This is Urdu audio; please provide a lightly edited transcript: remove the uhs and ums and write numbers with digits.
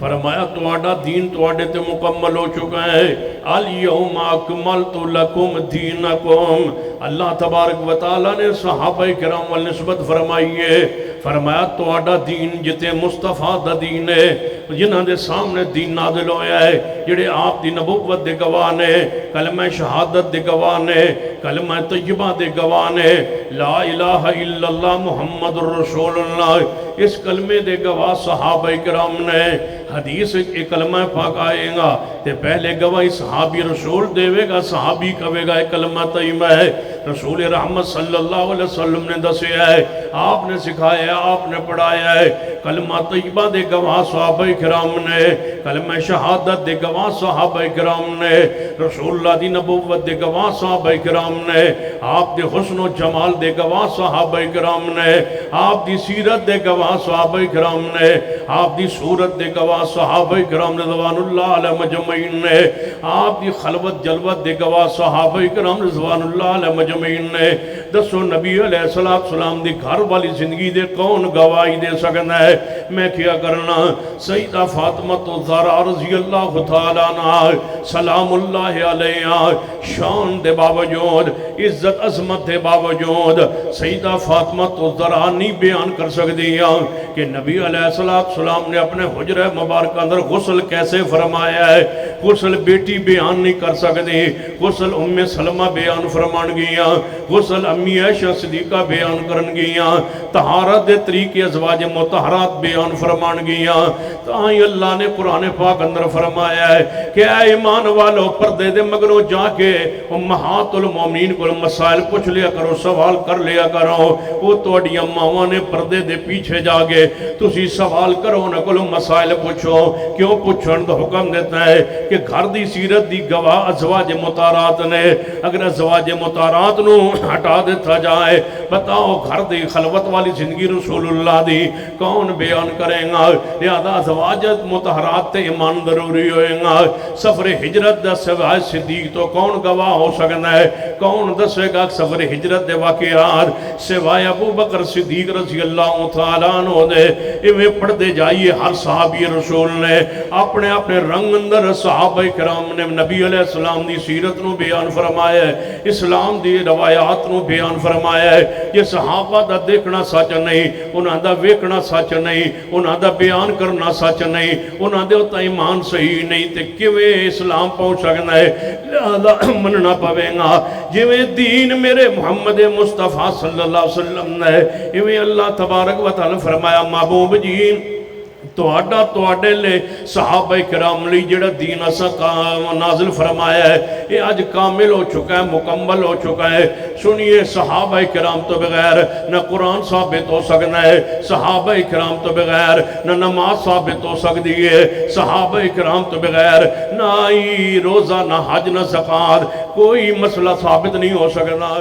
فرمایا تواڈا دین تواڈے تے مکمل ہو چکا ہے۔ الیوم اکملت لکم دینکم، اللہ تبارک و تعالیٰ نے صحابہ کرام والنسبت فرمائی ہے، فرمایا تواڈا دین جتے مصطفیٰ دا دین ہے، جنہاں دے سامنے دین نازل ہویا ہے، جڑے آپ دی نبوت دے گواہ نے، کلمہ شہادت دے گواہ نے، کلمہ طیبہ دے گواہ نے، لا الہ الا اللہ محمد رسول اللہ، اس کلمے دے گواہ صحابہ کرام نے۔ حدیث ایک کلمہ پاک آئے گا تے پہلے گواہی صحابی رسول دے گا، صحابی کہے گا ایک کلمہ طیبہ ہے، رسول رحمت صلی اللہ علیہ وسلم نے دسیا ہے، آپ نے سکھایا ہے، آپ نے پڑھایا ہے۔ کلمہ طیبہ دے گواہ صحابہ کرام نے، کلمہ شہادت دے گواہ صحابہ کرام نے، رسول اللہ دی نبوت دے گواہ صحابہ کرام نے، آپ دے حسن و جمال دے گواہ صحابہ کرام نے، آپ دی سیرت دے گواہ صحابہ کرام نے، آپ دی صورت دے گواہ صحابہ کرام رضوان اللہ علیہ مجمعین نے، آپ دی خلوت جلوت دے گواہ صحابہ کرام رضوان اللہ علیہ مجمعین نے۔ دسو نبی علیہ السلام دی گھر والی زندگی دے کون گواہی دے سکنا ہے؟ میں کیا کرنا؟ سیدہ فاطمہ الزہرا رضی اللہ تعالیٰ عنہ سلام اللہ علیہ، شان دے باوجود، عزت عظمت دے باوجود سیدہ فاطمہ الزہرا نہیں بیان کر سکتی کہ نبی علیہ السلام نے اپنے حجرہ مبارکہ اندر غسل کیسے فرمایا ہے۔ غسل بیٹی بیان نہیں کر سکتی، غسل ام سلمہ بیان فرمان گیا، غسل امی عائشہ صدیقہ بیان کرن گیا، طہارت دے طریقے ازواج مطہرات بیان فرمان گیا۔ تاہی اللہ نے قرآن پاک اندر فرمایا ہے کہ اے ایمان والو پردے دے مگروں جا کے امہات المومنین کو مسائل پوچھ لیا کرو، سوال کر لیا کرو۔ وہ توڑی اماں نے پردے دے پیچھے جا کے تسی سوال کرو نہ کلو مسائل پوچھو۔ کیوں پوچھن تو حکم دیتا ہے کہ گھر دی سیرت دی گواہ ازواج مطہرات نے، اگر ازواج مطہرات نو ہٹا دیتا جائے، بتاؤ گھر دی خلوت والی زندگی رسول اللہ دی کون بیان کریں گا؟ لہذا ازواج مطہرات تے ایمان ضروری ہوئے گا۔ سفر ہجرت دا سوائے صدیق تو کون گواہ ہو سکنا ہے؟ کون دسے گا سفر ہجرت دے واقعات سوائے ابو بکر صدیق رضی اللہ تعالیٰ عنہ دے؟ ایویں پڑھتے جائیے، ہر صحابی رسول نے اپنے اپنے رنگ اندر صحابہ کرام نے نبی علیہ السلام دی سیرت نو بیان فرمایا ہے، اسلام دی روایات نو بیان فرمایا ہے۔ یہ صحابہ دا دیکھنا سچ نہیں، انہاں دا ویکھنا سچ نہیں، انہاں دا بیان کرنا سچ نہیں، انہاں دے اتنا ایمان صحیح نہیں، تے کیویں اسلام پہنچ سکنا ہے؟ لہذا مننا پوے گا جویں دین میرے محمد مصطفیٰ صلی اللہ علیہ وسلم نے، ایویں اللہ تبارک و تعالی فرمایا محبوب جی تواڈے لے صحابہ کرام لی جڑا دین اساں نازل فرمایا ہے یہ آج کامل ہو چکا ہے، مکمل ہو چکا ہے۔ سنیے، صحابہ کرام تو بغیر نہ قرآن ثابت ہو سکنا ہے، صحابہ کرام تو بغیر نہ نماز ثابت ہو سکتی ہے، صحابہ کرام تو بغیر نہ روزہ نہ حج نہ زکوٰۃ کوئی مسئلہ ثابت نہیں ہو سکنا۔